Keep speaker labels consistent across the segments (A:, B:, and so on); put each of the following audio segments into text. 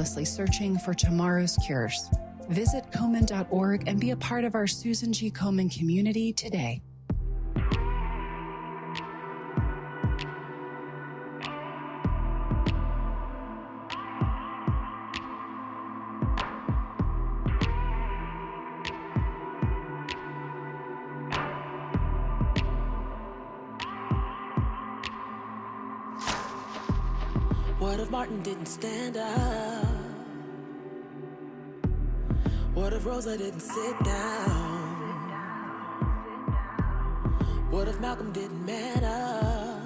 A: tirelessly searching for tomorrow's cures. Visit Komen.org and be a part of our Susan G. Komen community today.
B: What if Martin didn't stand up? What if Rosa didn't sit down? What if Malcolm didn't matter?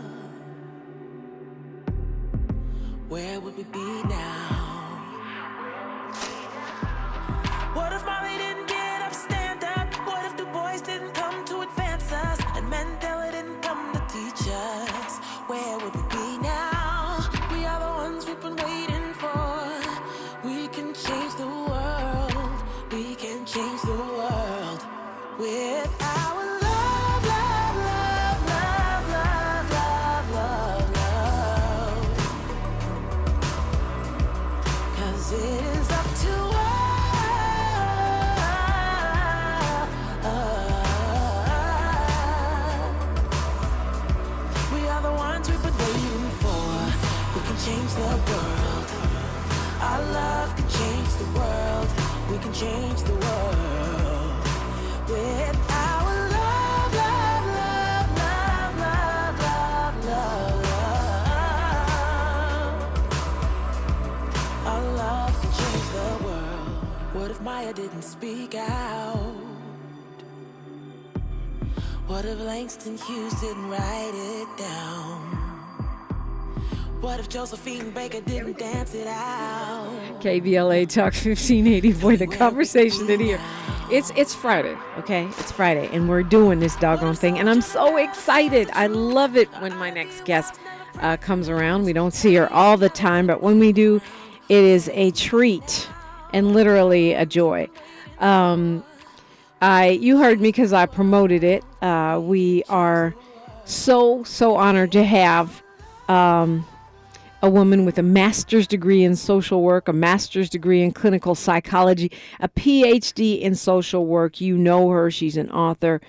B: Where would we be now? What if Marley didn't get up, stand up? What if Du Bois didn't come to advance us? And Mandela didn't come to teach us? Where would we be now? We are the ones we've been waiting for. We can change the world. We can change the world with our love, love, love, love, love, love, love, love. 'Cause it is up to us. We are the ones we've been waiting for. We can change the world. Our love can change the world. We can change the world with our love, love, love, love, love, love, love. Our love can change the world. What if Maya didn't speak out? What if Langston Hughes didn't write it down? What if Josephine Baker didn't dance it out?
C: KBLA Talk 1580. Boy, the conversation in here. It's Friday, okay? It's Friday, and we're doing this doggone thing, and I'm so excited. I love it when my next guest comes around. We don't see her all the time, but when we do, it is a treat and literally a joy. You heard me because I promoted it. We are so honored to have a woman with a master's degree in social work, a master's degree in clinical psychology, a PhD in social work. You know her. She's an author.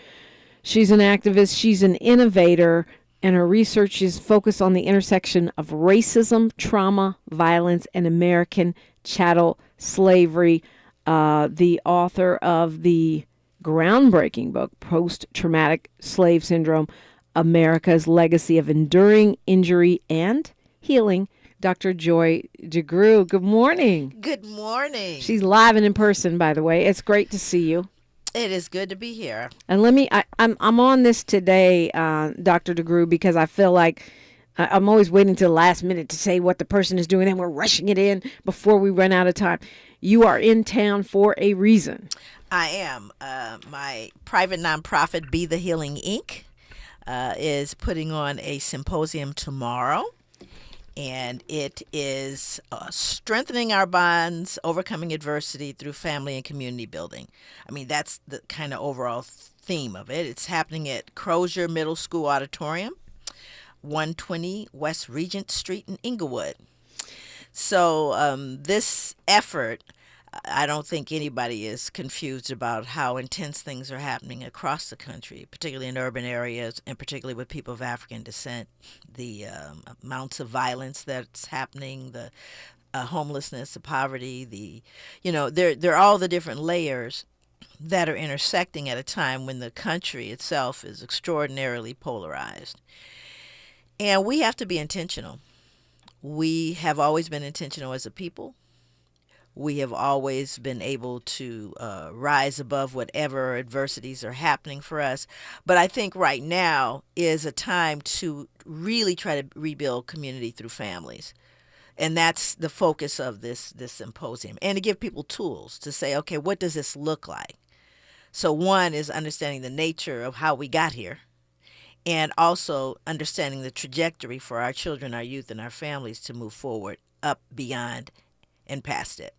C: She's an activist. She's an innovator. And her research is focused on the intersection of racism, trauma, violence, and American chattel slavery. The author of the groundbreaking book, Post-Traumatic Slave Syndrome, America's Legacy of Enduring Injury and Healing, Dr. Joy DeGruy. Good morning.
D: Good morning.
C: She's live and in person, by the way. It's great to see you.
D: It is good to be here.
C: And I'm on this today, Dr. DeGruy, because I feel like I'm always waiting to the last minute to say what the person is doing, and we're rushing it in before we run out of time. You are in town for a reason.
D: I am. My private nonprofit, Be the Healing, Inc., is putting on a symposium tomorrow. And it is strengthening our bonds, overcoming adversity through family and community building. I mean, that's the kind of overall theme of it. It's happening at Crozier Middle School Auditorium, 120 West Regent Street in Inglewood. So this effort, I don't think anybody is confused about how intense things are happening across the country, particularly in urban areas and particularly with people of African descent. The amounts of violence that's happening, the homelessness, the poverty, they're all the different layers that are intersecting at a time when the country itself is extraordinarily polarized. And we have to be intentional. We have always been intentional as a people. We have always been able to rise above whatever adversities are happening for us. But I think right now is a time to really try to rebuild community through families. And that's the focus of this symposium. And to give people tools to say, okay, what does this look like? So one is understanding the nature of how we got here, and also understanding the trajectory for our children, our youth, and our families to move forward, up, beyond, and past it.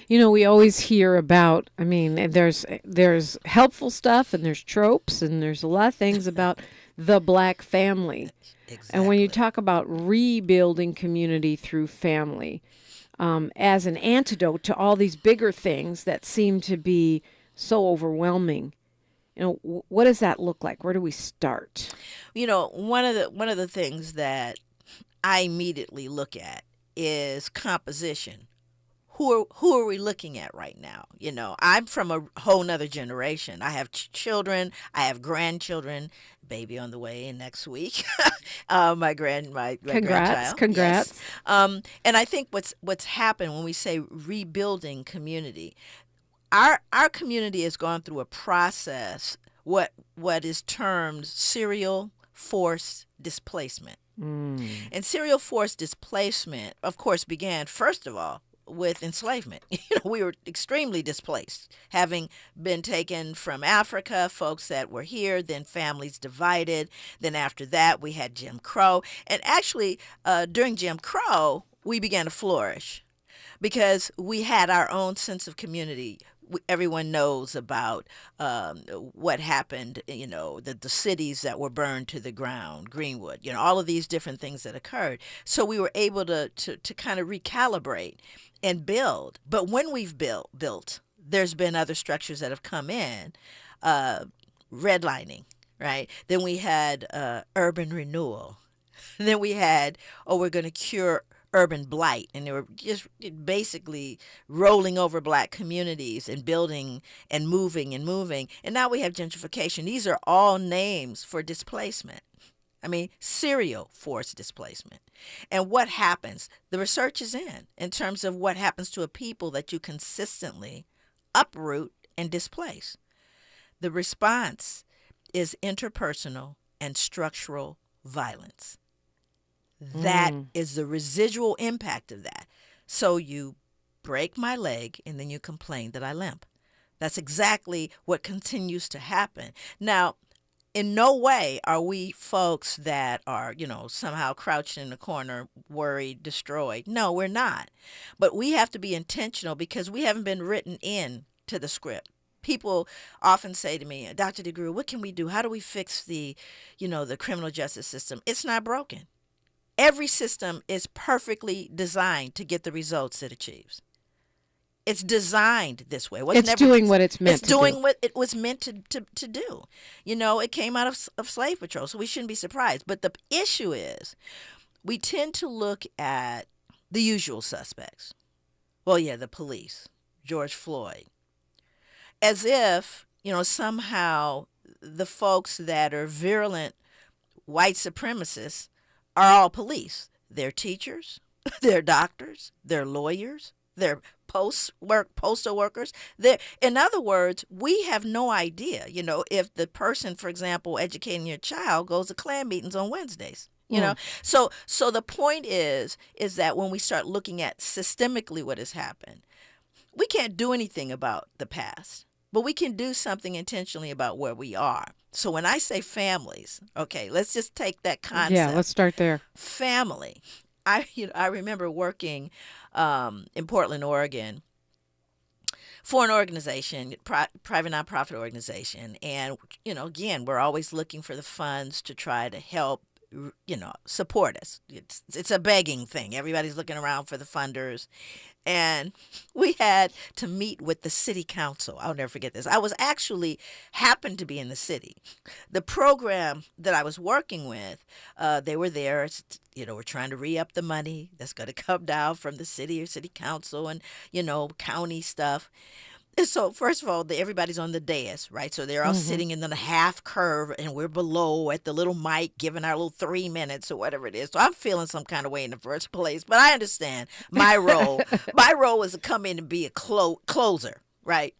C: You know, we always hear about, there's helpful stuff and there's tropes and there's a lot of things about the Black family.
D: Exactly.
C: And when you talk about rebuilding community through family, as an antidote to all these bigger things that seem to be so overwhelming. What does that look like? Where do we start?
D: One of the things that I immediately look at is composition. Who are we looking at right now? I'm from a whole nother generation. I have children. I have grandchildren. Baby on the way in next week. My grandchild.
C: Congrats.
D: Yes. And I think what's happened when we say rebuilding community, our community has gone through a process what is termed serial forced displacement. And serial forced displacement, of course, began first of all with enslavement. We were extremely displaced, having been taken from Africa, folks that were here, then families divided. Then after that, we had Jim Crow. And actually, during Jim Crow, we began to flourish because we had our own sense of community. Everyone knows about what happened, the cities that were burned to the ground, Greenwood, all of these different things that occurred. So we were able to kind of recalibrate and build. But when we've built, there's been other structures that have come in, redlining, right? Then we had urban renewal. Then we had, we're going to cure urban blight, and they were just basically rolling over black communities and building and moving. And now we have gentrification. These are all names for displacement. I mean, serial forced displacement. And what happens? The research is in terms of what happens to a people that you consistently uproot and displace. The response is interpersonal and structural violence. That is the residual impact of that. So you break my leg and then you complain that I limp. That's exactly what continues to happen. Now, in no way are we folks that are, somehow crouched in the corner, worried, destroyed. No, we're not. But we have to be intentional because we haven't been written in to the script. People often say to me, Dr. DeGrew, what can we do? How do we fix the criminal justice system? It's not broken. Every system is perfectly designed to get the results it achieves. It's designed this way.
C: It's doing what it's meant to do.
D: It's doing what it was meant to do. It came out of slave patrol, so we shouldn't be surprised. But the issue is we tend to look at the usual suspects. Well, yeah, the police, George Floyd, as if, somehow the folks that are virulent white supremacists are all police. They're teachers, they're doctors, they're lawyers, they're postal workers. In other words, we have no idea, if the person, for example, educating your child goes to Klan meetings on Wednesdays. So the point is that when we start looking at systemically what has happened, we can't do anything about the past, but we can do something intentionally about where we are. So when I say families, okay, let's just take that concept.
C: Yeah, let's start there.
D: Family. I remember working in Portland, Oregon, for an organization, private nonprofit organization, and again, we're always looking for the funds to try to help support us. It's a begging thing. Everybody's looking around for the funders. And we had to meet with the city council. I'll never forget this. I was actually happened to be in the city. The program that I was working with, they were there. We're trying to re-up the money that's going to come down from the city or city council and, county stuff. And so, first of all, everybody's on the dais, right? So they're all sitting in the half curve, and we're below at the little mic, giving our little 3 minutes or whatever it is. So I'm feeling some kind of way in the first place, but I understand my role. My role is to come in and be a closer, right?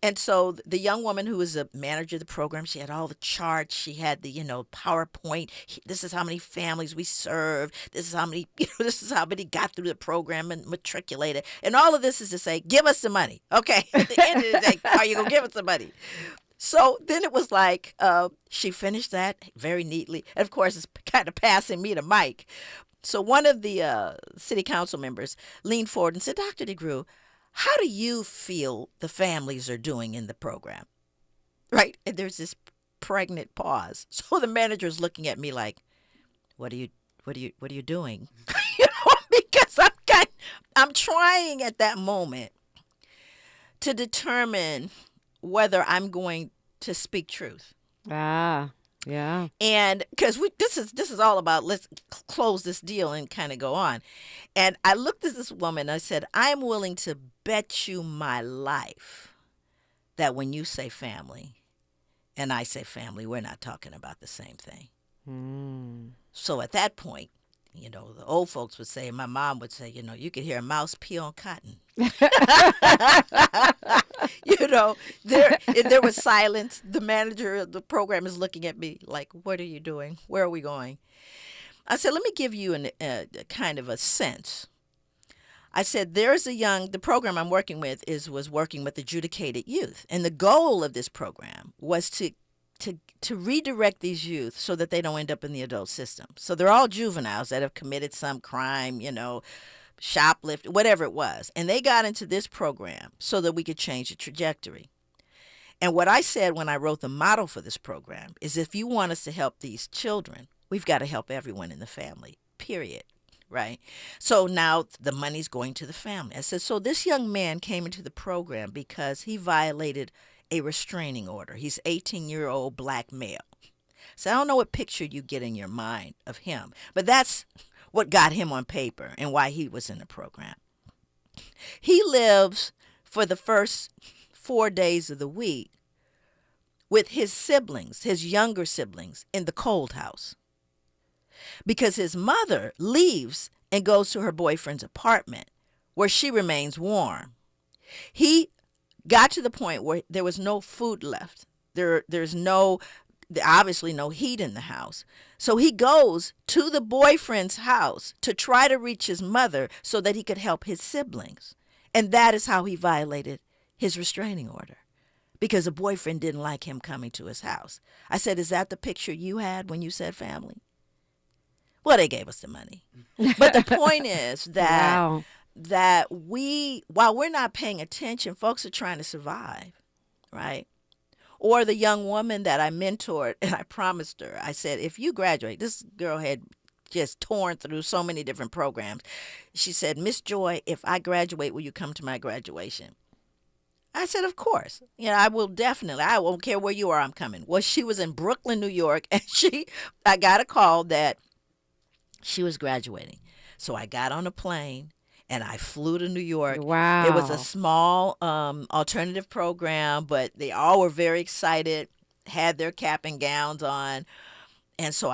D: And so the young woman who was a manager of the program, she had all the charts. She had the, PowerPoint. This is how many families we serve. This is how many, this is how many got through the program and matriculated. And all of this is to say, give us the money. Okay. At the end of the day, are you going to give us the money? So then it was like, she finished that very neatly. And of course, it's kind of passing me the mic. So one of the city council members leaned forward and said, Dr. DeGrew, how do you feel the families are doing in the program? Right? And there's this pregnant pause. So the manager's looking at me like, what are you doing? Because I'm I'm trying at that moment to determine whether I'm going to speak truth.
C: Ah, yeah.
D: And because this is all about, let's close this deal and kind of go on. And I looked at this woman and I said, I'm willing to bet you my life that when you say family and I say family, we're not talking about the same thing. So at that point, you know, the old folks would say, my mom would say, you know, you could hear a mouse pee on cotton. You know, there was silence. The manager of the program is looking at me like, what are you doing? Where are we going? I said, let me give you a kind of a sense. I said, the program I'm working with was working with adjudicated youth. And the goal of this program was to redirect these youth so that they don't end up in the adult system. So they're all juveniles that have committed some crime, you know, shoplift, whatever it was. And they got into this program so that we could change the trajectory. And what I said when I wrote the model for this program is, if you want us to help these children, we've got to help everyone in the family, period. Right? So now the money's going to the family. I said, so this young man came into the program because he violated a restraining order. He's 18-year-old black male. So I don't know what picture you get in your mind of him, but that's what got him on paper and why he was in the program. He lives for the first 4 days of the week with his siblings, his younger siblings, in the cold house, because his mother leaves and goes to her boyfriend's apartment where she remains warm. He got to the point where there was no food left. There's obviously no heat in the house. So he goes to the boyfriend's house to try to reach his mother so that he could help his siblings. And that is how he violated his restraining order, because the boyfriend didn't like him coming to his house. I said, is that the picture you had when you said family? Well, they gave us the money. But the point is that
C: Wow.
D: that while we're not paying attention, folks are trying to survive, right? Or the young woman that I mentored, and I promised her, I said, if you graduate, this girl had just torn through so many different programs. She said, Miss Joy, if I graduate, will you come to my graduation? I said, of course. You know, I will definitely. I won't care where you are, I'm coming. Well, she was in Brooklyn, New York, and I got a call that she was graduating. So I got on a plane and I flew to New York.
C: Wow.
D: It was a small alternative program, but they all were very excited, had their cap and gowns on. And so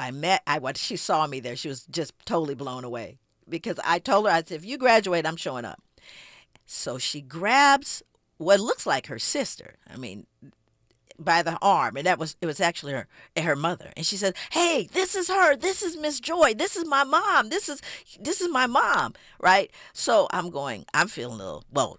D: she saw me there. She was just totally blown away, because I told her, I said, if you graduate, I'm showing up. So she grabs what looks like her sister, by the arm, and it was actually her mother. And she said, hey, this is her. This is Miss Joy. This is my mom. This is my mom, right? So I'm feeling a little,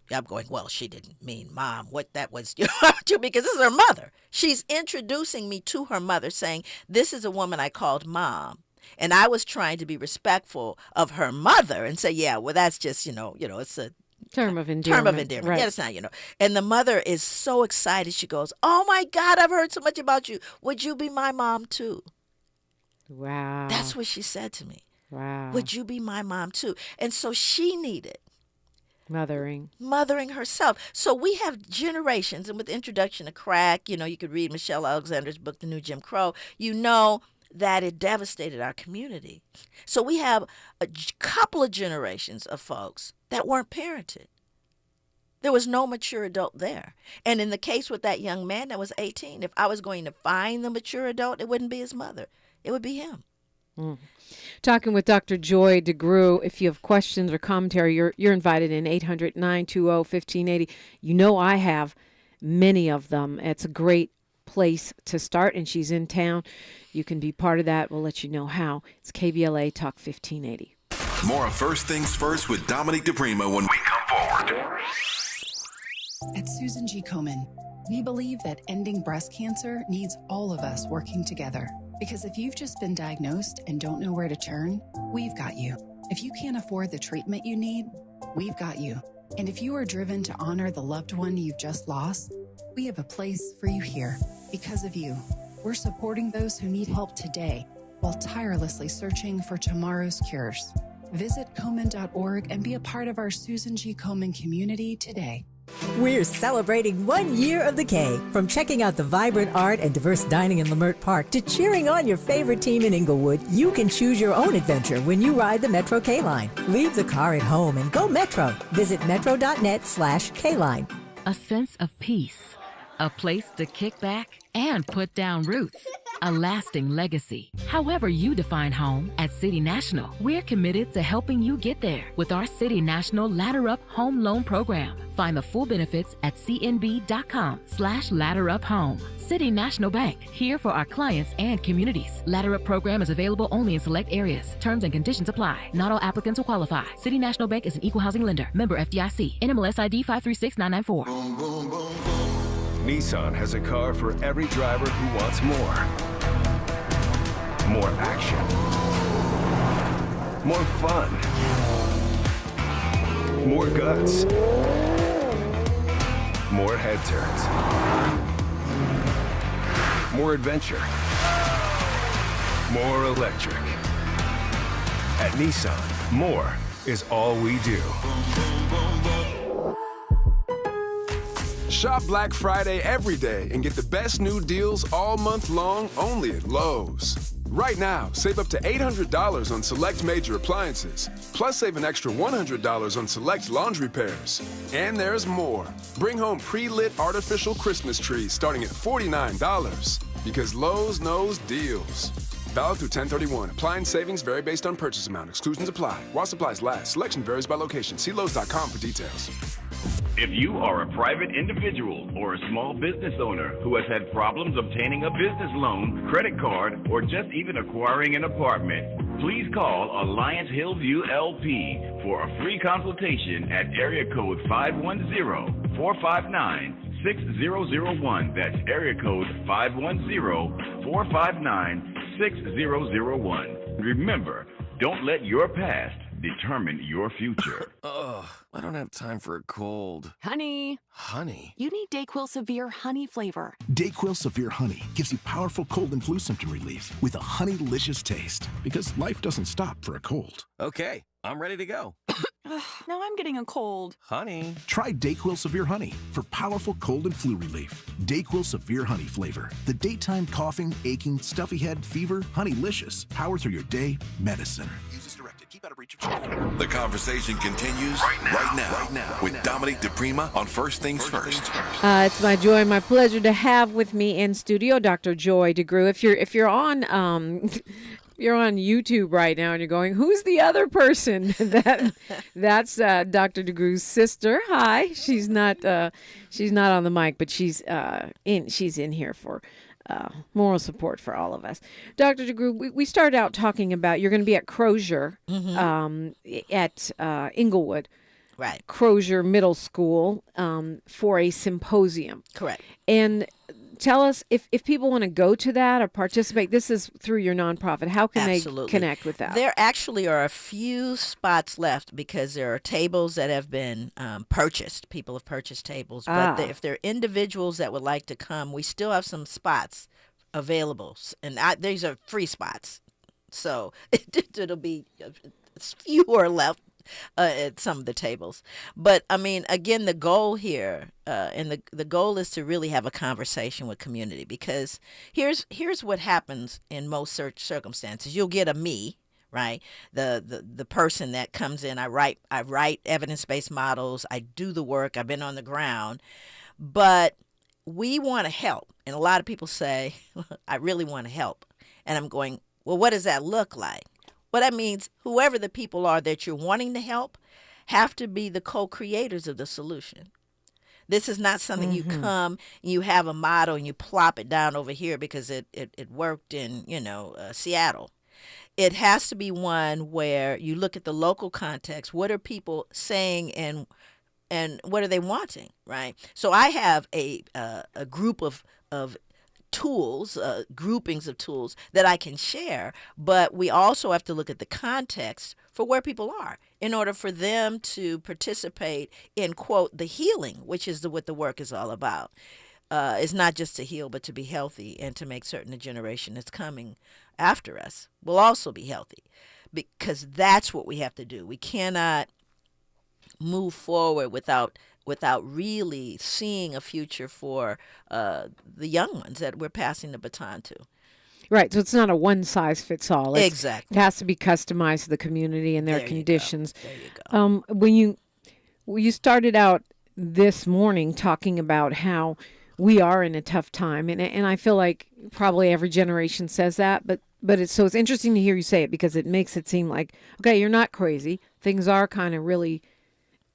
D: well, she didn't mean mom. What that was, because this is her mother. She's introducing me to her mother, saying, this is a woman I called mom. And I was trying to be respectful of her mother and say, yeah, well, that's just, it's a
C: Term of endearment. Right.
D: Yeah, it's not, And the mother is so excited. She goes, oh, my God, I've heard so much about you. Would you be my mom, too?
C: Wow.
D: That's what she said to me.
C: Wow.
D: Would you be my mom, too? And so she needed
C: Mothering
D: herself. So we have generations. And with the introduction of crack, you could read Michelle Alexander's book, The New Jim Crow, that it devastated our community. So we have a couple of generations of folks that weren't parented. There was no mature adult there. And in the case with that young man that was 18, if I was going to find the mature adult, it wouldn't be his mother. It would be him.
C: Mm. Talking with Dr. Joy DeGruy. If you have questions or commentary, you're invited in 800-920-1580. I have many of them. It's a great place to start, and she's in town. You can be part of that. We'll let you know how. It's KBLA Talk 1580.
E: More of First Things First with Dominique DiPrima when we come forward.
A: At Susan G. Komen, we believe that ending breast cancer needs all of us working together. Because if you've just been diagnosed and don't know where to turn, we've got you. If you can't afford the treatment you need, we've got you. And if you are driven to honor the loved one you've just lost, we have a place for you here. Because of you, we're supporting those who need help today while tirelessly searching for tomorrow's cures. Visit Komen.org and be a part of our Susan G. Komen community today.
F: We're celebrating 1 year of the K. From checking out the vibrant art and diverse dining in Lamert Park to cheering on your favorite team in Inglewood, you can choose your own adventure when you ride the Metro K-Line. Leave the car at home and go Metro. Visit metro.net/K-Line.
G: A sense of peace, a place to kick back and put down roots, a lasting legacy. However you define home, at City National, we're committed to helping you get there with our City National Ladder Up Home Loan Program. Find the full benefits at cnb.com/ladderuphome. City National Bank, here for our clients and communities. Ladder Up program is available only in select areas. Terms and conditions apply. Not all applicants will qualify. City National Bank is an equal housing lender. Member FDIC. NMLS ID 536994.
H: Boom, boom, boom, boom. Nissan has a car for every driver who wants more. More action. More fun. More guts. More head turns. More adventure. More electric. At Nissan, more is all we do. Shop Black Friday every day and get the best new deals all month long only at Lowe's. Right now, save up to $800 on select major appliances, plus save an extra $100 on select laundry pairs. And there's more. Bring home pre-lit artificial Christmas trees starting at $49, because Lowe's knows deals. Valid through 10/31. Appliance savings vary based on purchase amount. Exclusions apply. While supplies last. Selection varies by location. See Lowe's.com for details.
I: If you are a private individual or a small business owner who has had problems obtaining a business loan, credit card, or just even acquiring an apartment, please call Alliance Hillview LP for a free consultation at area code 510-459-6001. That's area code 510-459-6001. Remember, don't let your past determine your future.
J: Ugh, I don't have time for a cold.
K: Honey.
J: Honey?
K: You need DayQuil Severe Honey flavor.
L: DayQuil Severe Honey gives you powerful cold and flu symptom relief with a honey-licious taste. Because life doesn't stop for a cold.
J: Okay, I'm ready to go.
K: Now I'm getting a cold.
J: Honey.
L: Try DayQuil Severe Honey for powerful cold and flu relief. DayQuil Severe Honey flavor. The daytime coughing, aching, stuffy head, fever, honey-licious. Power through your day, medicine. Use as directed. Keep out of reach of children.
E: The conversation continues right now with Dominique DiPrima on First Things First.
C: It's my joy, my pleasure to have with me in studio Dr. Joy DeGruy. If you're on you're on YouTube right now and you're going, who's the other person? That's Dr. DeGruy's sister. Hi. She's not on the mic, but she's in here for moral support for all of us. Dr. DeGruy, we started out talking about you're going to be at Crozier at Inglewood.
D: Right.
C: Crozier Middle School for a symposium.
D: Correct.
C: And tell us if people want to go to that or participate. This is through your nonprofit. How can they connect with that?
D: There actually are a few spots left because there are tables that have been purchased. People have purchased tables. But if there are individuals that would like to come, we still have some spots available. And these are free spots. So it'll be fewer left at some of the tables. But I mean, again, the goal here and the goal is to really have a conversation with community, because here's what happens in most circumstances. You'll get a me, right? The person that comes in, I write evidence-based models, I do the work, I've been on the ground, but we want to help. And a lot of people say, I really want to help. And I'm going, well, what does that look like? Well, that means whoever the people are that you're wanting to help have to be the co-creators of the solution. This is not something you come and you have a model and you plop it down over here because it worked in, Seattle. It has to be one where you look at the local context. What are people saying and what are they wanting, right? So I have a group of tools, groupings of tools that I can share, but we also have to look at the context for where people are in order for them to participate in, quote, the healing, which is what the work is all about. It's not just to heal, but to be healthy and to make certain the generation that's coming after us will also be healthy. because that's what we have to do. We cannot move forward without really seeing a future for the young ones that we're passing the baton to.
C: Right. So it's not a one size fits all.
D: Exactly.
C: It has to be customized to the community and their
D: There you
C: conditions.
D: go. There you go.
C: When you started out this morning talking about how we are in a tough time, and I feel like probably every generation says that, but it's interesting to hear you say it because it makes it seem like, okay, you're not crazy. Things are kind of really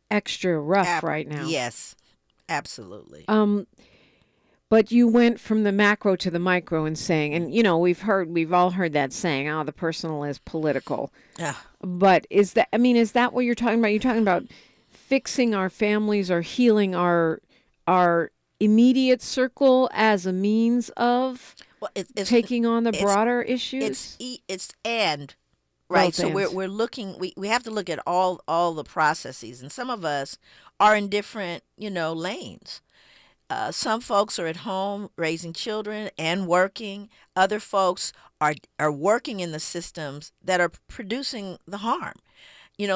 C: extra rough right now.
D: Yes, absolutely.
C: But you went from the macro to the micro and saying, and we've all heard that saying, oh, the personal is political.
D: Yeah.
C: But is that what you're talking about? You're talking about fixing our families or healing our immediate circle as a means of taking on the broader issues?
D: Right. So we're looking, we have to look at all the processes, and some of us are in different, lanes. Some folks are at home raising children and working. Other folks are working in the systems that are producing the harm.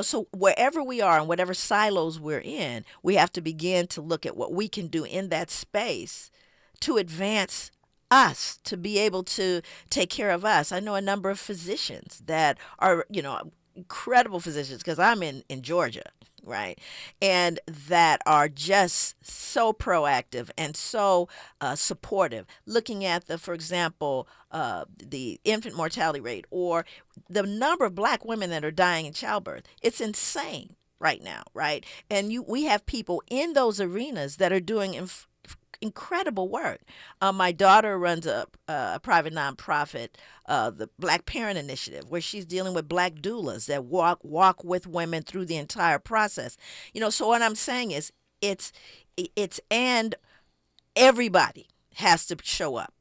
D: So wherever we are and whatever silos we're in, we have to begin to look at what we can do in that space to advance us, to be able to take care of us. I know a number of physicians that are, incredible physicians, because I'm in Georgia, right? And that are just so proactive and so supportive, looking at for example, the infant mortality rate or the number of Black women that are dying in childbirth. It's insane right now, right? And we have people in those arenas that are doing incredible work. My daughter runs a private nonprofit, the Black Parent Initiative, where she's dealing with Black doulas that walk with women through the entire process. So what I'm saying is and everybody has to show up.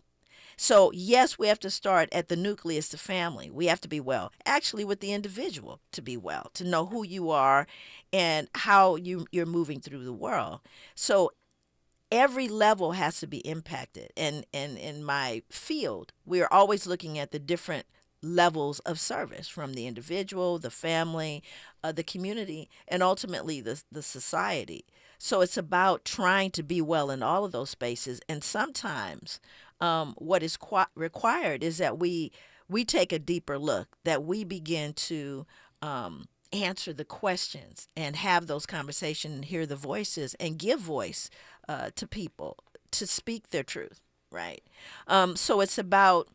D: So yes, we have to start at the nucleus, the family. We have to be well, actually with the individual to be well, to know who you are and how you're moving through the world. So every level has to be impacted. And in my field, we are always looking at the different levels of service, from the individual, the family, the community, and ultimately the society. So it's about trying to be well in all of those spaces. And sometimes what is required is that we take a deeper look, that we begin to answer the questions and have those conversations and hear the voices and give voice to people to speak their truth, right? So it's about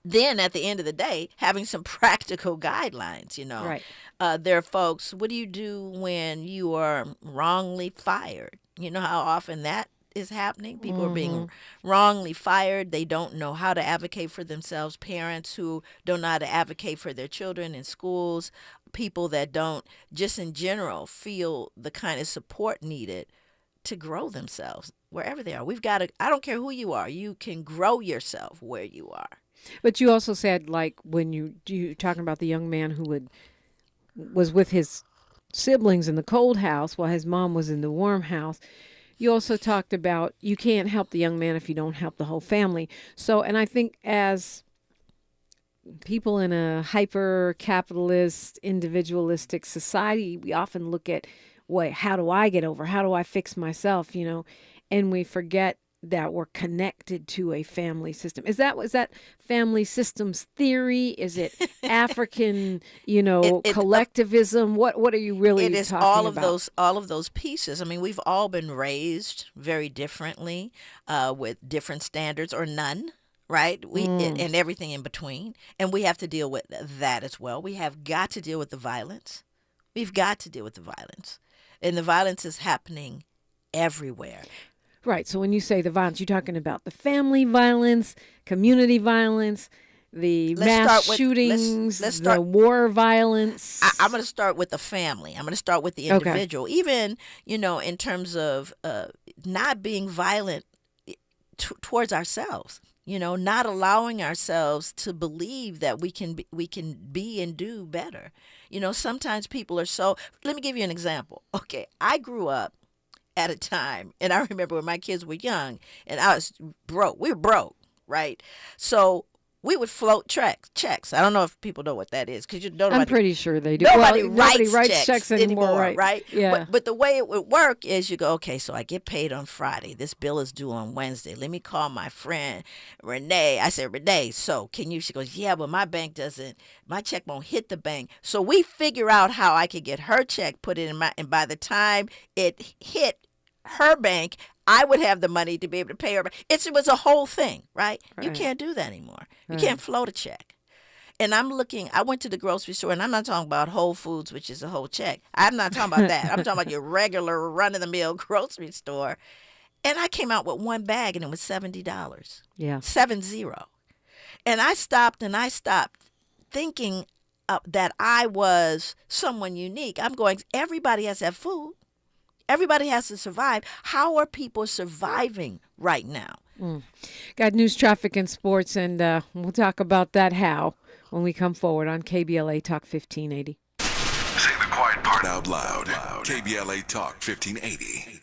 D: then at the end of the day having some practical guidelines,
C: Right.
D: There are folks, what do you do when you are wrongly fired? You know how often that is happening? People are being wrongly fired. They don't know how to advocate for themselves. Parents who don't know how to advocate for their children in schools. People that don't, just in general, feel the kind of support needed to grow themselves wherever they are. We've got to, I don't care who you are, you can grow yourself where you are.
C: But you also said, like, when you talking about the young man who was with his siblings in the cold house while his mom was in the warm house. You also talked about you can't help the young man if you don't help the whole family. So, and I think as people in a hyper-capitalist, individualistic society, we often look at, how do I get over? How do I fix myself? And we forget that we're connected to a family system. Was that family systems theory? Is it African, collectivism? What are you really talking about? It is
D: all of those pieces. I mean, we've all been raised very differently, with different standards or none. Right? And everything in between. And we have to deal with that as well. We have got to deal with the violence. We've got to deal with the violence. And the violence is happening everywhere.
C: Right. So when you say the violence, you're talking about the family violence, community violence, the mass shootings, the war violence.
D: I'm going to start with the family. I'm going to start with the individual. Okay. Even, in terms of not being violent towards ourselves. Not allowing ourselves to believe that we can be and do better. Sometimes people are so. Let me give you an example. Okay, I grew up at a time, and I remember when my kids were young, and I was broke. We were broke, right? So we would float checks. I don't know if people know what that is because
C: I'm pretty sure they do.
D: Nobody
C: writes checks anymore,
D: right?
C: Yeah.
D: But the way it would work is you go, okay, so I get paid on Friday. This bill is due on Wednesday. Let me call my friend Renee. I said, Renee, so can you? She goes, yeah, but my check won't hit the bank. So we figure out how I could get her check put in and by the time it hit her bank, I would have the money to be able to pay her. It was a whole thing, right? You can't do that anymore. You can't float a check. And I went to the grocery store, and I'm not talking about Whole Foods, which is a whole check. I'm not talking about that. I'm talking about your regular run-of-the-mill grocery store. And I came out with one bag, and it was $70.
C: Yeah.
D: 70. And I stopped thinking that I was someone unique. I'm going, everybody has to have food. Everybody has to survive. How are people surviving right now?
C: Got news, traffic, and sports, and we'll talk about that how when we come forward on KBLA Talk 1580.
E: Say the quiet part out loud. KBLA Talk 1580.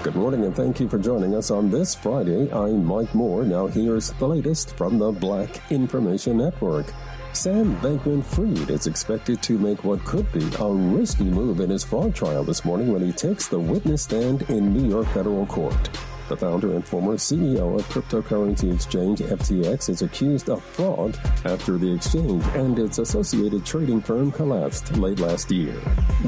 M: Good morning and thank you for joining us on this Friday. I'm Mike Moore. Now here's the latest from the Black Information Network. Sam Bankman-Fried is expected to make what could be a risky move in his fraud trial this morning when he takes the witness stand in New York federal court. The founder and former CEO of cryptocurrency exchange FTX is accused of fraud after the exchange and its associated trading firm collapsed late last year.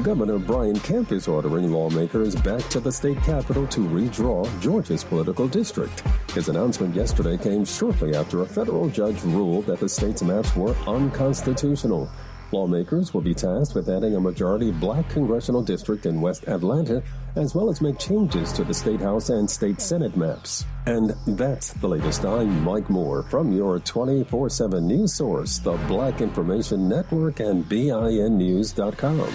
M: Governor Brian Kemp is ordering lawmakers back to the state capitol to redraw Georgia's political district. His announcement yesterday came shortly after a federal judge ruled that the state's maps were unconstitutional. Lawmakers will be tasked with adding a majority black congressional district in West Atlanta, as well as make changes to the State House and State Senate maps. And that's the latest. I'm Mike Moore from your 24/7 news source, the Black Information Network and BINnews.com.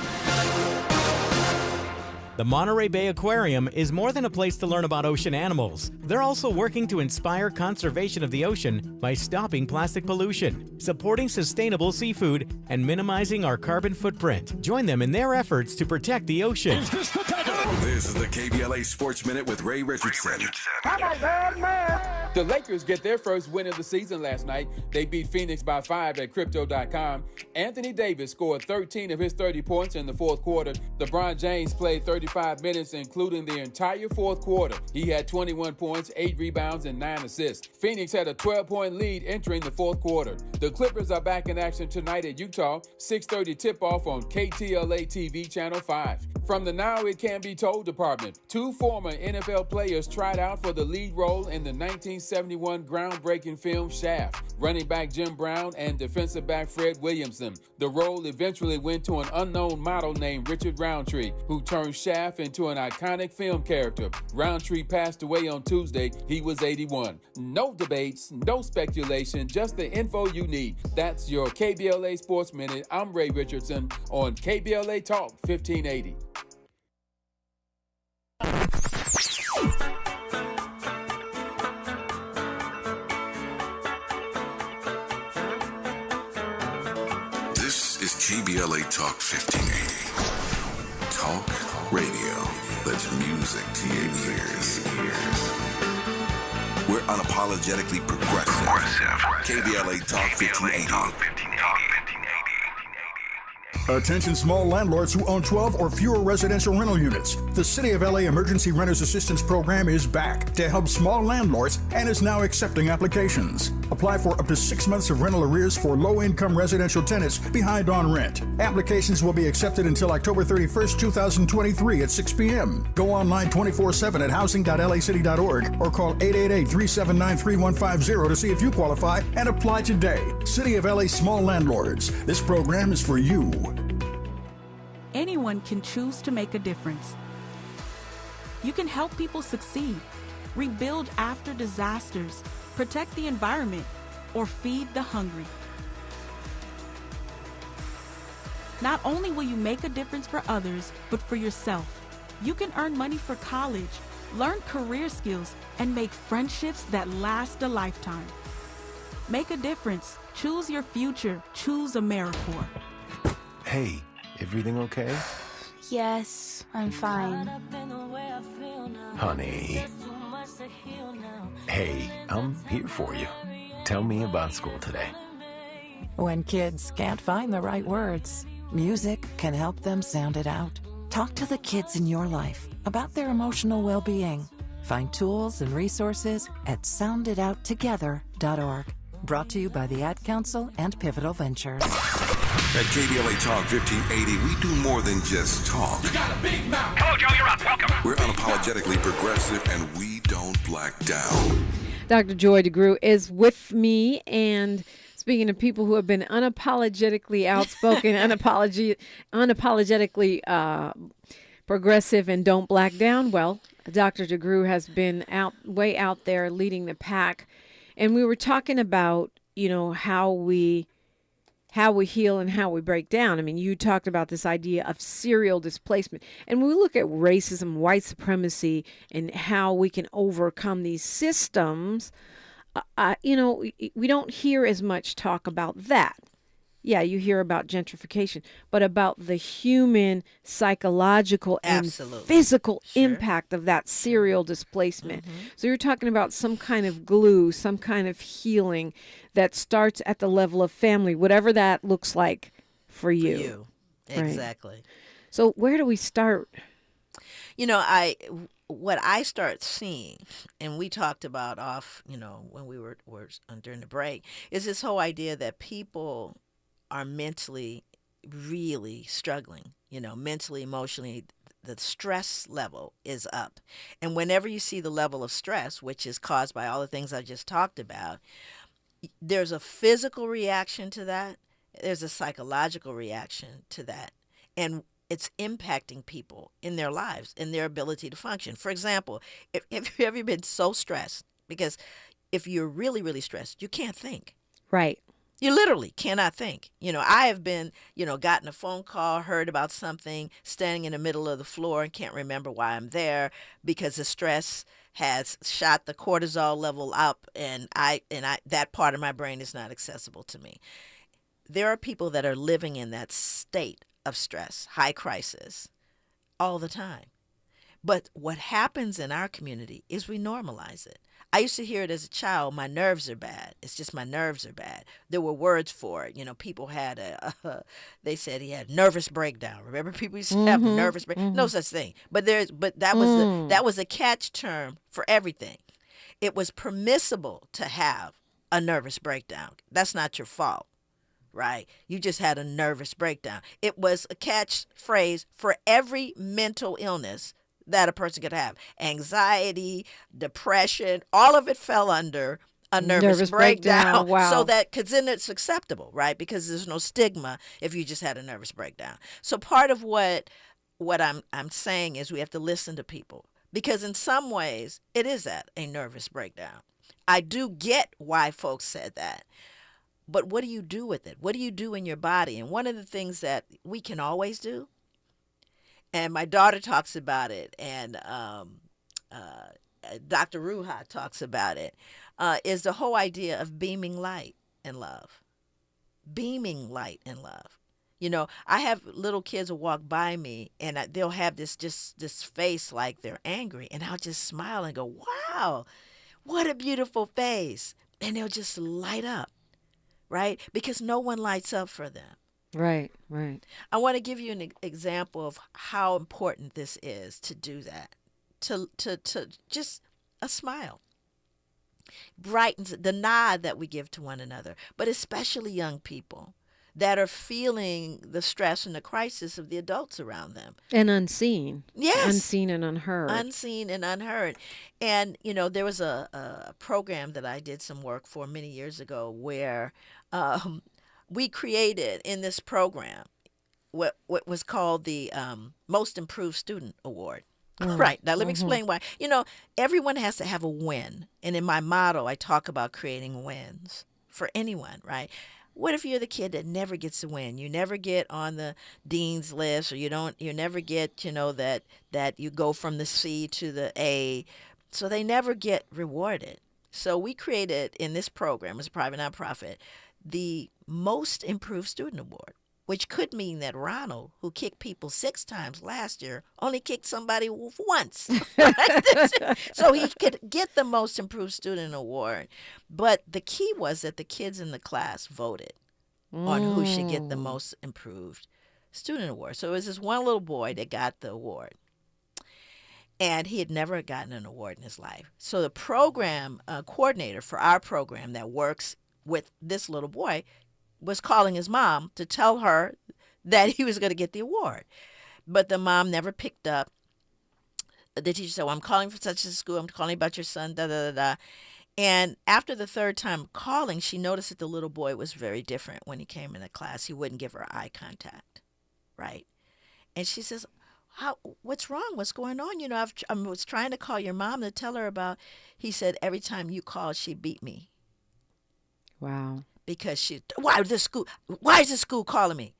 N: The Monterey Bay Aquarium is more than a place to learn about ocean animals. They're also working to inspire conservation of the ocean by stopping plastic pollution, supporting sustainable seafood, and minimizing our carbon footprint. Join them in their efforts to protect the ocean.
E: This is the KBLA Sports Minute with Ray Richardson.
O: The Lakers get their first win of the season last night. They beat Phoenix by 5 at Crypto.com. Anthony Davis scored 13 of his 30 points in the fourth quarter. LeBron James played 35 minutes, including the entire fourth quarter. He had 21 points, 8 rebounds, and 9 assists. Phoenix had a 12-point lead entering the fourth quarter. The Clippers are back in action tonight at Utah. 6:30 tip-off on KTLA TV Channel 5. From the Now It Can Be Told department, 2 former NFL players tried out for the lead role in the 1971 groundbreaking film Shaft, running back Jim Brown and defensive back Fred Williamson. The role eventually went to an unknown model named Richard Roundtree, who turned Shaft into an iconic film character. Roundtree passed away on Tuesday. He was 81. No debates, no speculation, just the info you need. That's your KBLA Sports Minute. I'm Ray Richardson on KBLA Talk 1580.
E: This is KBLA Talk 1580. Talk radio that's music to your ears. We're unapologetically progressive. KBLA Talk 1580.
P: Attention small landlords who own 12 or fewer residential rental units. The City of LA Emergency Renters Assistance Program is back to help small landlords and is now accepting applications. Apply for up to 6 months of rental arrears for low-income residential tenants behind on rent. Applications will be accepted until October 31st, 2023 at 6 p.m. Go online 24/7 at housing.lacity.org or call 888-379-3150 to see if you qualify and apply today. City of LA Small Landlords. This program is for you.
K: Anyone can choose to make a difference. You can help people succeed, rebuild after disasters, protect the environment, or feed the hungry. Not only will you make a difference for others, but for yourself. You can earn money for college, learn career skills, and make friendships that last a lifetime. Make a difference. Choose your future. Choose AmeriCorps.
Q: Hey, everything okay?
R: Yes, I'm fine.
Q: Honey. Hey, I'm here for you. Tell me about school today.
S: When kids can't find the right words, music can help them sound it out. Talk to the kids in your life about their emotional well-being. Find tools and resources at sounditouttogether.org. Brought to you by the Ad Council and Pivotal Ventures.
E: At KBLA Talk 1580, we do more than just talk.
B: You got a big mouth. Hello, Joe, you're up. Welcome.
E: We're unapologetically progressive, and we don't black down.
C: Dr. Joy DeGruy is with me, and speaking of people who have been unapologetically outspoken, unapologetically progressive and don't black down, well, Dr. DeGruy has been way out there leading the pack. And we were talking about, how we heal and how we break down. I mean, you talked about this idea of serial displacement. And when we look at racism, white supremacy, and how we can overcome these systems, we don't hear as much talk about that. Yeah, you hear about gentrification, but about the human, psychological, and physical impact of that serial displacement. So you're talking about some kind of glue, some kind of healing that starts at the level of family, whatever that looks like for you.
D: Exactly.
C: Right. So where do we start?
D: What I start seeing, and we talked about when we were during the break, is this whole idea that people are mentally really struggling, mentally, emotionally. The stress level is up. And whenever you see the level of stress, which is caused by all the things I just talked about, there's a physical reaction to that. There's a psychological reaction to that. And it's impacting people in their lives, in their ability to function. For example, if have you ever been so stressed? Because if you're really, really stressed, you can't think.
C: Right.
D: You literally cannot think. I have been, gotten a phone call, heard about something, standing in the middle of the floor and can't remember why I'm there because the stress has shot the cortisol level up, and I that part of my brain is not accessible to me. There are people that are living in that state of stress, high crisis, all the time. But what happens in our community is we normalize it. I used to hear it as a child, my nerves are bad. It's just my nerves are bad. There were words for it. People had they said he had nervous breakdown. Remember people used to have nervous breakdown? No such thing. But that was a catch term for everything. It was permissible to have a nervous breakdown. That's not your fault, right? You just had a nervous breakdown. It was a catchphrase for every mental illness that a person could have. Anxiety, depression, all of it fell under a nervous breakdown.
C: Wow.
D: So that, because then it's acceptable, right? Because there's no stigma if you just had a nervous breakdown. So part of what I'm saying is we have to listen to people, because in some ways it is a nervous breakdown. I do get why folks said that. But what do you do with it? What do you do in your body? And one of the things that we can always do, and my daughter talks about it, and Dr. Ruha talks about it, is the whole idea of beaming light and love. Beaming light and love. I have little kids who walk by me, and they'll have this face like they're angry, and I'll just smile and go, wow, what a beautiful face. And they'll just light up, right? Because no one lights up for them.
C: Right, right.
D: I want to give you an example of how important this is to do that, to just a smile. Brightens the nod that we give to one another, but especially young people that are feeling the stress and the crisis of the adults around them.
C: And unseen.
D: Yes.
C: Unseen and unheard.
D: Unseen and unheard. And, there was a program that I did some work for many years ago where we created in this program what was called the Most Improved Student Award. Right. Now, let me explain why. Everyone has to have a win. And in my motto, I talk about creating wins for anyone, right? What if you're the kid that never gets a win? You never get on the dean's list, or you never get, that you go from the C to the A. So they never get rewarded. So we created in this program, as a private nonprofit, the Most Improved Student Award, which could mean that Ronald, who kicked people 6 times last year, only kicked somebody once. Right? So he could get the most improved student award. But the key was that the kids in the class voted on who should get the most improved student award. So it was this one little boy that got the award. And he had never gotten an award in his life. So the program coordinator for our program that works with this little boy was calling his mom to tell her that he was going to get the award. But the mom never picked up. The teacher said, well, I'm calling for such a school. I'm calling about your son, da-da-da-da. And after the 3rd time calling, she noticed that the little boy was very different when he came into class. He wouldn't give her eye contact, right? And she says, what's wrong? What's going on? You know, I was trying to call your mom to tell her about. He said, every time you called, she beat me.
C: Wow.
D: Because why is the school calling me?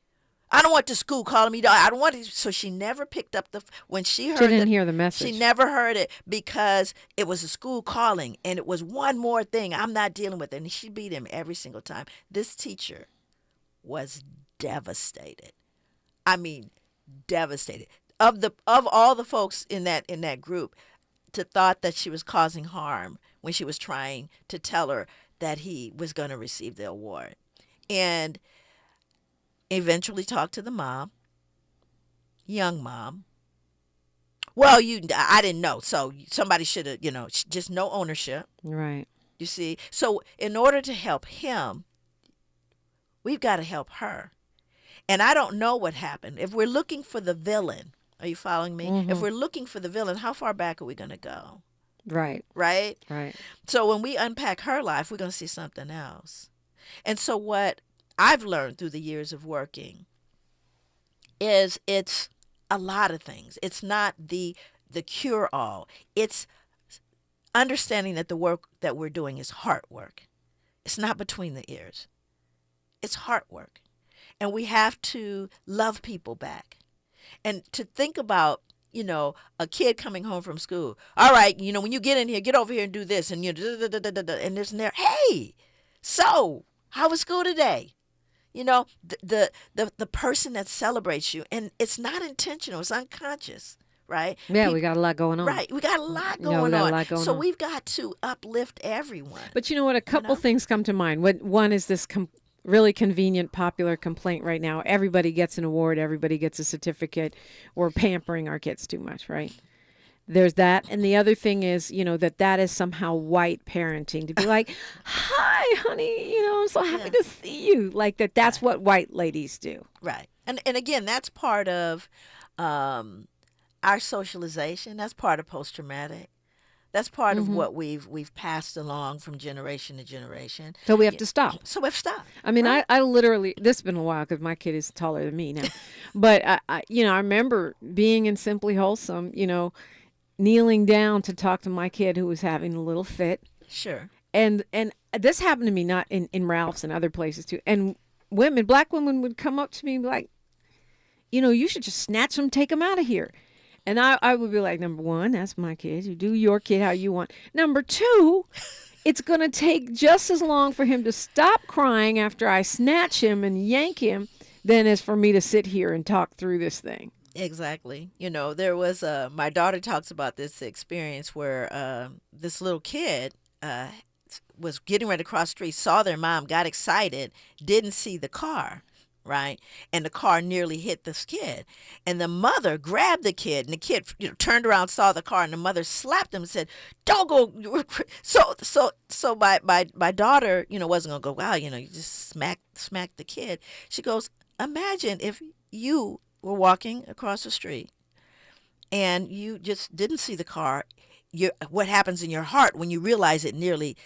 D: I don't want the school calling me. I don't want it. So she never picked up when she heard.
C: She didn't hear the message.
D: She never heard it because it was a school calling, and it was one more thing I'm not dealing with. And she beat him every single time. This teacher was devastated. I mean, devastated. Of all the folks in that group, to thought that she was causing harm when she was trying to tell her that he was going to receive the award. And eventually talked to the mom, young mom. Well, I didn't know, so somebody should have, just no ownership.
C: Right.
D: You see? So in order to help him, we've got to help her. And I don't know what happened. If we're looking for the villain, are you following me?
C: Mm-hmm.
D: If we're looking for the villain, how far back are we going to go?
C: Right.
D: Right?
C: Right.
D: So when we unpack her life, we're going to see something else. And so what I've learned through the years of working is it's a lot of things. It's not the cure-all. It's understanding that the work that we're doing is heart work. It's not between the ears. It's heart work. And we have to love people back. And to think about, a kid coming home from school. All right, when you get in here, get over here and do this. And, and there's there, hey, so how was school today? The person that celebrates you. And it's not intentional. It's unconscious, right?
C: Yeah, we got a lot going on.
D: Right. We got a lot going on. So we've got to uplift everyone.
C: But you know what? A couple things come to mind. One is this really convenient, popular complaint right now. Everybody gets an award. Everybody gets a certificate. We're pampering our kids too much, right? There's that. And the other thing is, that is somehow white parenting, to be like, hi, honey, I'm so happy to see you. Like that's what white ladies do.
D: Right. And again, that's part of our socialization. That's part of post-traumatic. That's part of what we've passed along from generation to generation.
C: So we have to stop.
D: So we have to stop.
C: I mean, right? I literally, this has been a while because my kid is taller than me now. But, I remember being in Simply Wholesome, kneeling down to talk to my kid who was having a little fit.
D: Sure.
C: And this happened to me not in Ralph's and other places too. And black women would come up to me and be like, you should just snatch them, take them out of here. And I would be like, number one, that's my kid. You do your kid how you want. Number two, it's going to take just as long for him to stop crying after I snatch him and yank him than as for me to sit here and talk through this thing.
D: Exactly. There was my daughter talks about this experience where this little kid was getting ready to cross the street, saw their mom, got excited, didn't see the car. Right. And the car nearly hit this kid. And the mother grabbed the kid, and the kid turned around, saw the car, and the mother slapped him and said, don't go. So my daughter, wasn't going to go, wow, you just smack the kid. She goes, imagine if you were walking across the street and you just didn't see the car. What happens in your heart when you realize it nearly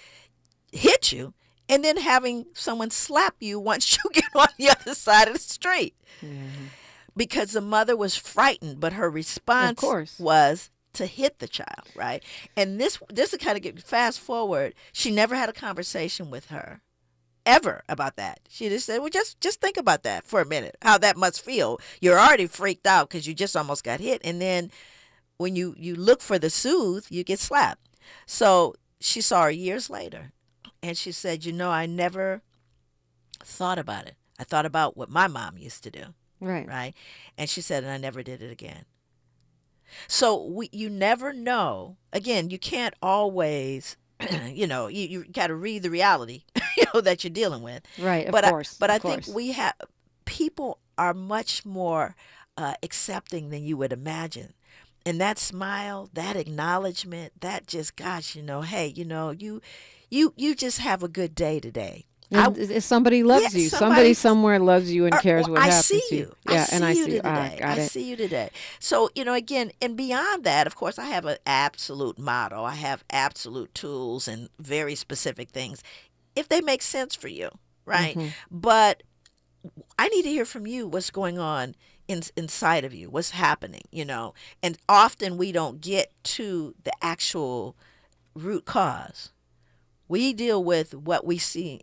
D: hit you? And then having someone slap you once you get on the other side of the street. Mm-hmm. Because the mother was frightened, but her response was to hit the child, right? And this is kind of get fast forward. She never had a conversation with her ever about that. She just said, well, just think about that for a minute, how that must feel. You're already freaked out because you just almost got hit. And then when you look for the soothe, you get slapped. So she saw her years later. And she said, I never thought about it. I thought about what my mom used to do.
C: Right.
D: Right. And she said, and I never did it again. So you never know. Again, you can't always, you got to read the reality, that you're dealing with.
C: Right, of course.
D: But I think people are much more accepting than you would imagine. And that smile, that acknowledgement, that just, gosh, hey, you just have a good day today.
C: If somebody loves you. Somebody somewhere loves you and cares what happens to you.
D: Yeah,
C: I see you
D: today. I see you today. So, again, and beyond that, of course, I have an absolute motto. I have absolute tools and very specific things, if they make sense for you, right?
C: Mm-hmm.
D: But I need to hear from you what's going on inside of you, what's happening, And often we don't get to the actual root cause. We deal with what we see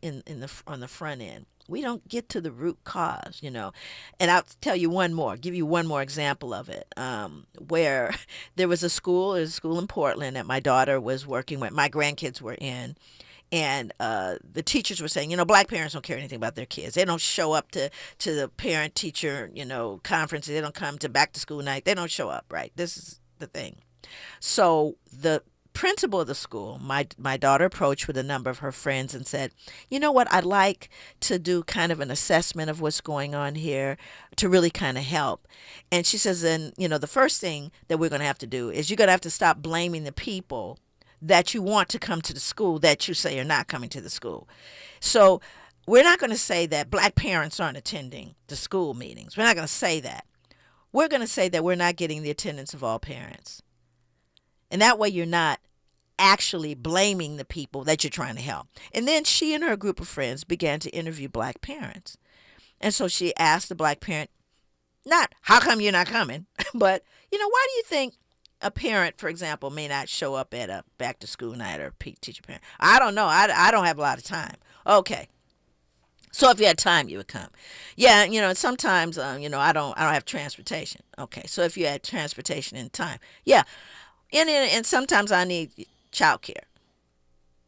D: on the front end. We don't get to the root cause, And I'll tell you give you one more example of it, where there was a school in Portland that my daughter was working with, my grandkids were in, and the teachers were saying, Black parents don't care anything about their kids. They don't show up to the parent-teacher, conferences. They don't come to back-to-school night. They don't show up, right? This is the thing. So the principal of the school, my daughter approached with a number of her friends and said, you know what, I'd like to do kind of an assessment of what's going on here to really kind of help. And she says, and the first thing that we're going to have to do is you're going to have to stop blaming the people that you want to come to the school that you say are not coming to the school. So we're not going to say that Black parents aren't attending the school meetings. We're not going to say that. We're going to say that we're not getting the attendance of all parents. And that way you're not actually blaming the people that you're trying to help. And then she and her group of friends began to interview Black parents. And so she asked the Black parent, not how come you're not coming, but, why do you think a parent, for example, may not show up at a back-to-school night or teacher parent? I don't know. I don't have a lot of time. Okay. So if you had time, you would come. Yeah, sometimes, I don't have transportation. Okay. So if you had transportation and time. Yeah. And sometimes I need childcare.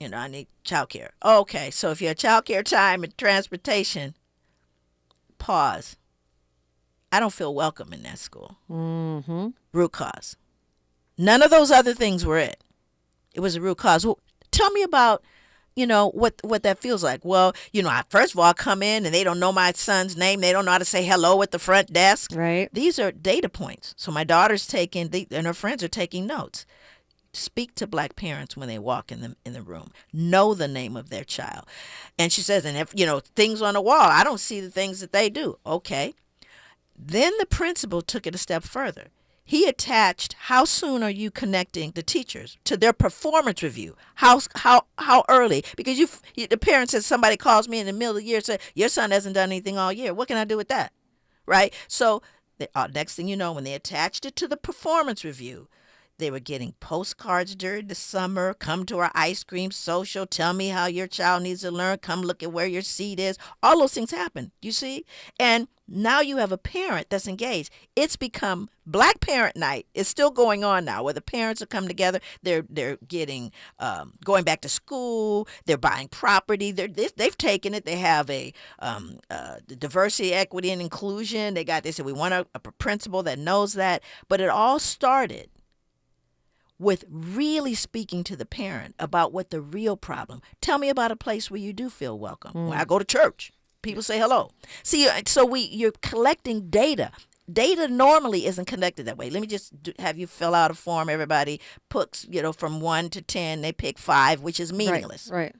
D: I need childcare. Okay, so if you have childcare time and transportation, pause. I don't feel welcome in that school.
C: Mm-hmm.
D: Root cause. None of those other things were it. It was a root cause. Well, tell me about, what that feels like. Well, first of all, I come in and they don't know my son's name. They don't know how to say hello at the front desk.
C: Right.
D: These are data points. So my daughter's and her friends are taking notes. Speak to Black parents when they walk in the room. Know the name of their child. And she says, and if, things on the wall, I don't see the things that they do. Okay. Then the principal took it a step further. He attached, how soon are you connecting the teachers to their performance review? How early? Because the parent says, somebody calls me in the middle of the year and says, your son hasn't done anything all year. What can I do with that? Right? So next thing you know, when they attached it to the performance review, they were getting postcards during the summer. Come to our ice cream social. Tell me how your child needs to learn. Come look at where your seat is. All those things happen, you see? And now you have a parent that's engaged. It's become Black Parent Night. It's still going on now where the parents have come together. They're getting, going back to school. They're buying property. They've taken it. They have a diversity, equity, and inclusion. They said, we want a principal that knows that. But it all started with really speaking to the parent about what the real problem. Tell me about a place where you do feel welcome. When I go to church, people say hello. See, so you're collecting data. Data normally isn't collected that way. Let me just have you fill out a form. Everybody puts, from 1 to 10, they pick 5, which is meaningless.
C: Right.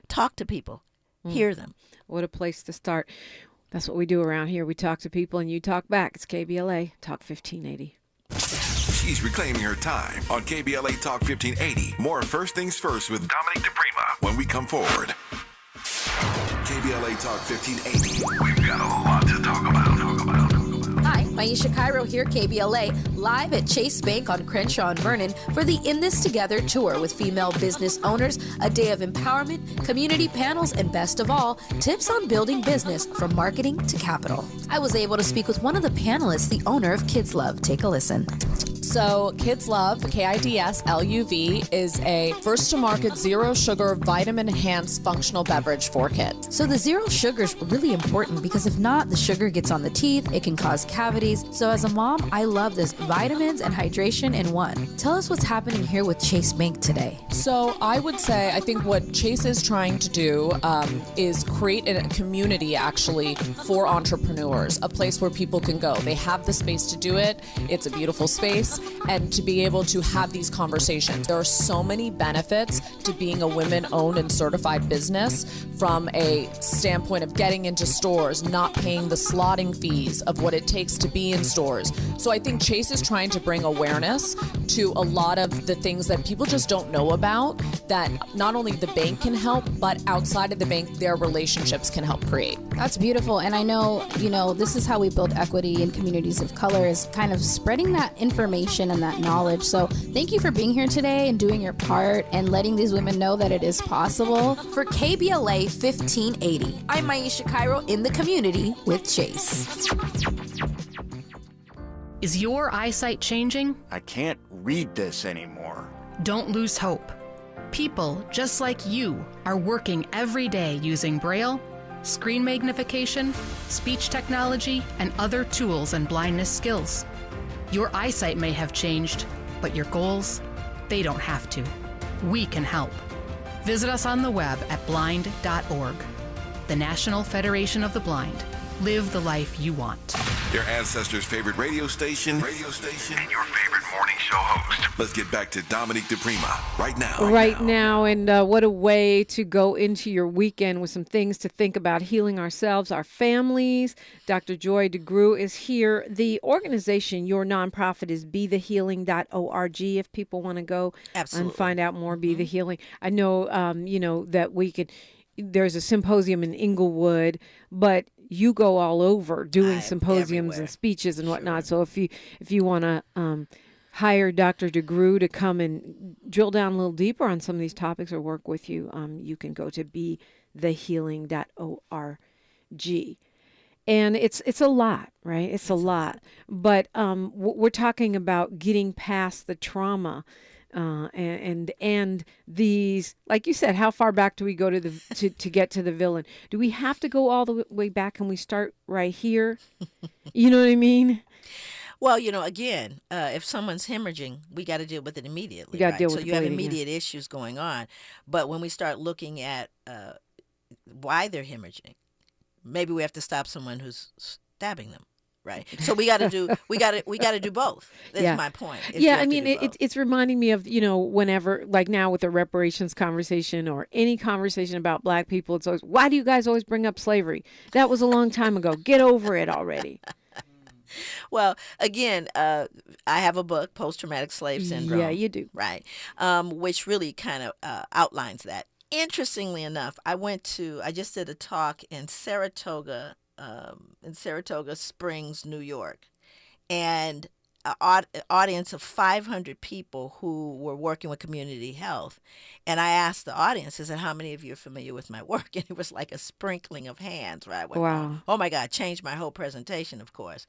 D: Talk to people. Hear them.
C: What a place to start. That's what we do around here. We talk to people and you talk back. It's KBLA, Talk 1580.
E: She's reclaiming her time on KBLA Talk 1580. More First Things First with Dominique DiPrima when we come forward. KBLA Talk 1580. We've got a lot to talk about.
T: Hi, Maisha Cairo here, KBLA, live at Chase Bank on Crenshaw and Vernon for the In This Together tour with female business owners, a day of empowerment, community panels, and best of all, tips on building business from marketing to capital. I was able to speak with one of the panelists, the owner of Kids Love. Take a listen.
S: So Kids Love, KIDSLUV, is a first-to-market zero-sugar vitamin-enhanced functional beverage for kids.
T: So the zero sugar is really important because if not, the sugar gets on the teeth, it can cause cavities. So as a mom, I love this vitamins and hydration in one. Tell us what's happening here with Chase Bank today.
S: So I would say, I think what Chase is trying to do is create a community actually for entrepreneurs, a place where people can go. They have the space to do it. It's a beautiful space, and to be able to have these conversations. There are so many benefits to being a women-owned and certified business, from a standpoint of getting into stores, not paying the slotting fees of what it takes to be in stores. So I think Chase is trying to bring awareness to a lot of the things that people just don't know about, that not only the bank can help, but outside of the bank, their relationships can help create.
U: That's beautiful. And I know, this is how we build equity in communities of color, is kind of spreading that information and that knowledge. So thank you for being here today and doing your part and letting these women know that it is possible.
T: For KBLA 1580, I'm Maisha Cairo in the community with Chase.
V: Is your eyesight changing?
W: I can't read this anymore.
V: Don't lose hope. People just like you are working every day using Braille, screen magnification, speech technology, and other tools and blindness skills. Your eyesight may have changed, but your goals, they don't have to. We can help. Visit us on the web at blind.org. The National Federation of the Blind. Live the life you want.
E: Your ancestors' favorite radio station, and your favorite morning show host. Let's get back to Dominique DiPrima right now.
C: And what a way to go into your weekend with some things to think about: healing ourselves, our families. Dr. Joy DeGruy is here. The organization, your nonprofit, is bethehealing.org if people want to go and find out more. Be the Healing. I know, that we could. There's a symposium in Inglewood, but you go all over doing symposiums and speeches and whatnot. So if you want to hire Dr. DeGruy to come and drill down a little deeper on some of these topics or work with you, you can go to bethehealing.org. And it's a lot, right? It's a lot. But we're talking about getting past the trauma. And these, like you said, how far back do we go to get to the villain? Do we have to go all the way back? Can we start right here? You know what I mean?
D: Well, again, if someone's hemorrhaging, we got to deal with it immediately.
C: We got to deal with
D: so you have immediate issues going on. But when we start looking at why they're hemorrhaging, maybe we have to stop someone who's stabbing them. Right. So we got to do both. That's my point.
C: I mean, it's reminding me of, whenever, like now with the reparations conversation or any conversation about Black people, it's always, why do you guys always bring up slavery? That was a long time ago. Get over it already.
D: Well, again, I have a book, Post-Traumatic Slave Syndrome.
C: Yeah, you do.
D: Right. Which really kind of outlines that. Interestingly enough, I just did a talk in Saratoga Springs, New York, and an audience of 500 people who were working with community health. And I asked the audience, I said, how many of you are familiar with my work? And it was like a sprinkling of hands, right? I went,
C: wow.
D: Oh my God, changed my whole presentation, of course.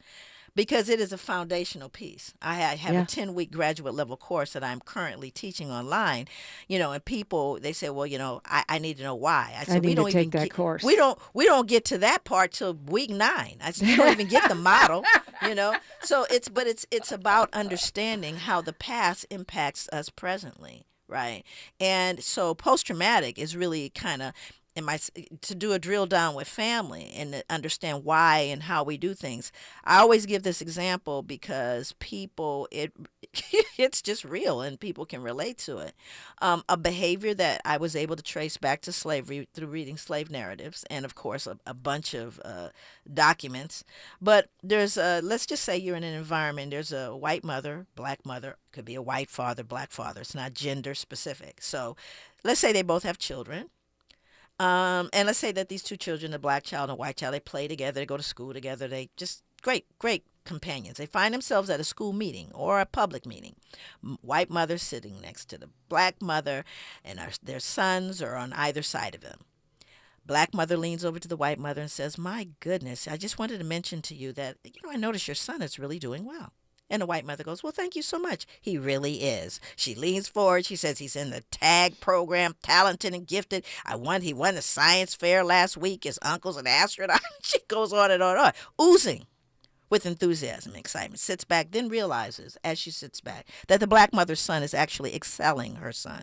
D: Because it is a foundational piece. I have a 10-week graduate level course that I'm currently teaching online, and people, they say, well, I need to know why. I said,
C: we don't take that course.
D: We don't get to that part till week 9. I said, you don't even get the model, So it's about understanding how the past impacts us presently, right? And so post-traumatic is really kind of to do a drill down with family and to understand why and how we do things. I always give this example because people, it's just real and people can relate to it. A behavior that I was able to trace back to slavery through reading slave narratives and, of course, a bunch of documents. But there's let's just say you're in an environment, there's a white mother, Black mother, could be a white father, Black father. It's not gender specific. So let's say they both have children. And let's say that these two children, a Black child and a white child, they play together, they go to school together, they just great companions. They find themselves at a school meeting or a public meeting. White mother sitting next to the Black mother, and their sons are on either side of them. Black mother leans over to the white mother and says, my goodness, I just wanted to mention to you that, I noticed your son is really doing well. And the white mother goes, well, thank you so much. He really is. She leans forward. She says he's in the TAG program, talented and gifted. He won the science fair last week. His uncle's an astronaut. She goes on and on and on, oozing with enthusiasm and excitement. Sits back, then realizes, as she sits back, that the black mother's son is actually excelling her son.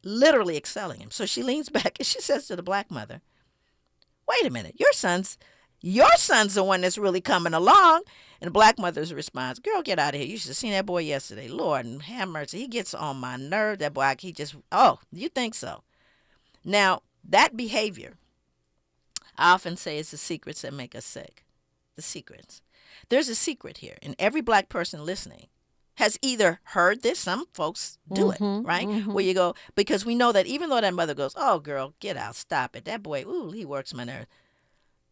D: Literally excelling him. So she leans back and she says to the black mother, wait a minute, your son's the one that's really coming along. And the black mother's response, girl, get out of here. You should have seen that boy yesterday. Lord and have mercy. He gets on my nerve. That boy, you think so? Now, that behavior, I often say it's the secrets that make us sick. The secrets. There's a secret here. And every black person listening has either heard this, some folks do it, right? Where you go, because we know that even though that mother goes, oh, girl, get out, stop it. That boy, ooh, he works my nerves.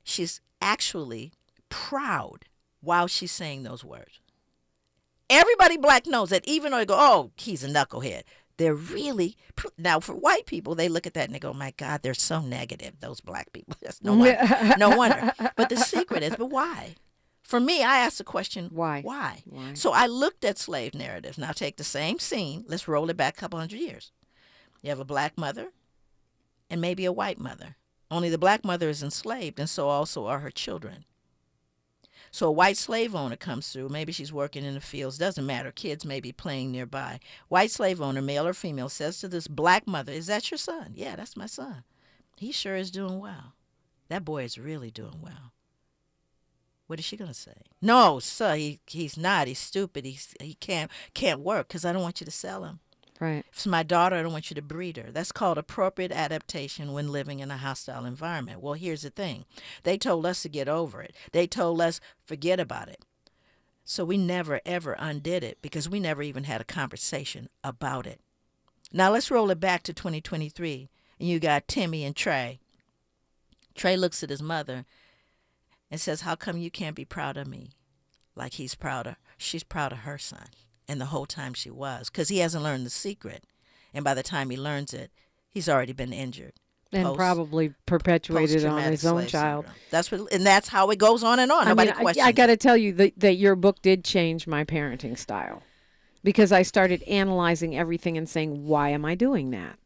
D: She's actually proud while she's saying those words. Everybody black knows that even though they go, oh, he's a knucklehead, they're really, now for white people, they look at that and they go, my God, they're so negative, those black people. That's no wonder. No wonder. But the secret is, but why? For me, I asked the question, why? Why? So I looked at slave narratives. Now take the same scene. Let's roll it back a couple hundred years. You have a black mother and maybe a white mother. Only the black mother is enslaved, and so also are her children. So a white slave owner comes through. Maybe she's working in the fields. Doesn't matter. Kids may be playing nearby. White slave owner, male or female, says to this black mother, is that your son? Yeah, that's my son. He sure is doing well. That boy is really doing well. What is she going to say? No, sir, he's not. He's stupid. He can't work because I don't want you to sell him.
C: Right.
D: If it's my daughter, I don't want you to breed her. That's called appropriate adaptation when living in a hostile environment. Well, here's the thing. They told us to get over it. They told us forget about it. So we never, ever undid it because we never even had a conversation about it. Now let's roll it back to 2023. And you got Timmy and Trey. Trey looks at his mother and says, how come you can't be proud of me like she's proud of her son? And the whole time she was, because he hasn't learned the secret. And by the time he learns it, he's already been injured.
C: And probably perpetuated on his own child.
D: And that's how it goes on and on. Nobody questions
C: I got to tell you that your book did change my parenting style, because I started analyzing everything and saying, why am I doing that?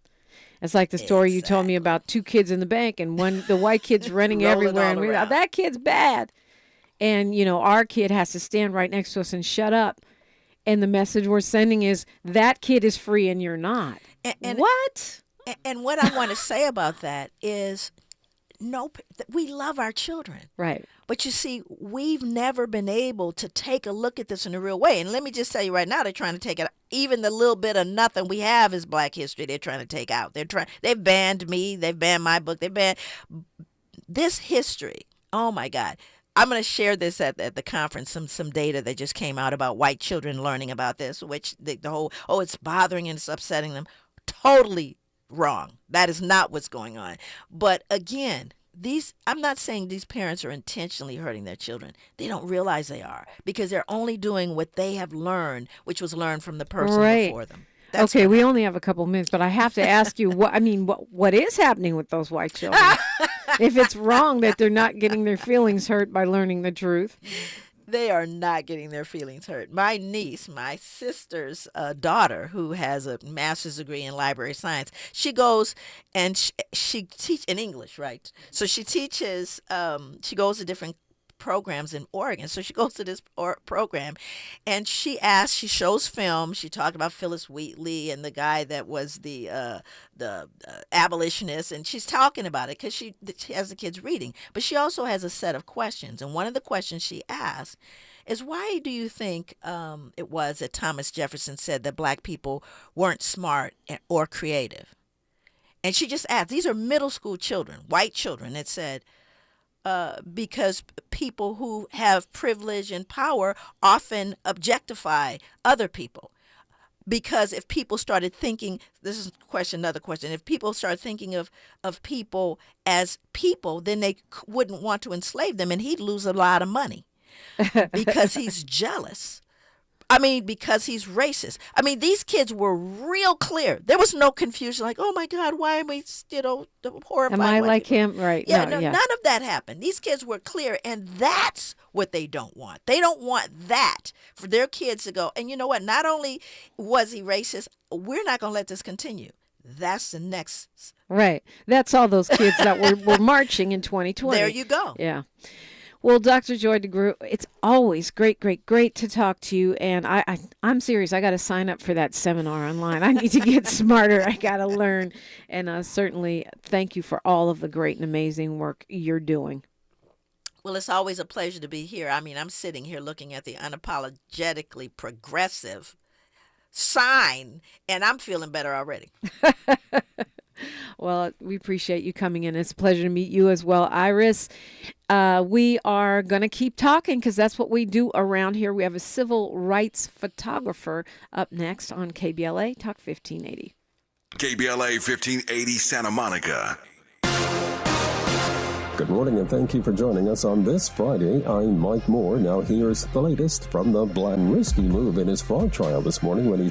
C: It's like the story you told me about two kids in the bank and the white kid's running everywhere. And that kid's bad. And, our kid has to stand right next to us and shut up. And the message we're sending is that kid is free and you're not.
D: And
C: what?
D: And what I want to say about that is, we love our children.
C: Right.
D: But you see, we've never been able to take a look at this in a real way. And let me just tell you right now, they're trying to take it. Even the little bit of nothing we have is Black history. They're trying to take out. They've banned me. They've banned my book. They've banned this history. Oh my God. I'm going to share this at the conference, some data that just came out about white children learning about this, which the whole, it's bothering and it's upsetting them. Totally wrong. That is not what's going on. But again, I'm not saying these parents are intentionally hurting their children. They don't realize they are, because they're only doing what they have learned, which was learned from the person before them.
C: Okay, we only have a couple minutes, but I have to ask you, what is happening with those white children? If it's wrong that they're not getting their feelings hurt by learning the truth.
D: They are not getting their feelings hurt. My niece, my sister's daughter, who has a master's degree in library science, she goes and she teaches in English, right? So she teaches, she goes to different programs in Oregon. So she goes to this program and she shows film. She talked about Phyllis Wheatley and the guy that was the abolitionist, and she's talking about it because she has the kids reading. But she also has a set of questions, and one of the questions she asked is, why do you think it was that Thomas Jefferson said that Black people weren't smart or creative? And she just asked, these are middle school children, white children, that said, because people who have privilege and power often objectify other people. Because if people started thinking, this is another question, if people start thinking of people as people, then they wouldn't want to enslave them, and he'd lose a lot of money because he's jealous. I mean, because he's racist. I mean, these kids were real clear. There was no confusion like, oh, my God, why am I, horrified?
C: Am I like him? Right.
D: Yeah,
C: no,
D: none of that happened. These kids were clear, and that's what they don't want. They don't want that for their kids to go, and you know what? Not only was he racist, we're not going to let this continue. That's the next.
C: Right. That's all those kids that were marching in 2020.
D: There you go.
C: Yeah. Well, Dr. Joy DeGruy, it's always great to talk to you. And I'm serious. I got to sign up for that seminar online. I need to get smarter. I got to learn. And certainly thank you for all of the great and amazing work you're doing.
D: Well, it's always a pleasure to be here. I mean, I'm sitting here looking at the unapologetically progressive sign, and I'm feeling better already.
C: Well, we appreciate you coming in. It's a pleasure to meet you as well, Iris. We are going to keep talking because that's what we do around here. We have a civil rights photographer up next on KBLA Talk 1580.
E: KBLA 1580 Santa Monica.
M: Good morning and thank you for joining us on this Friday. I'm Mike Moore. Now here's the latest from the Black. Risky move in his fraud trial this morning when he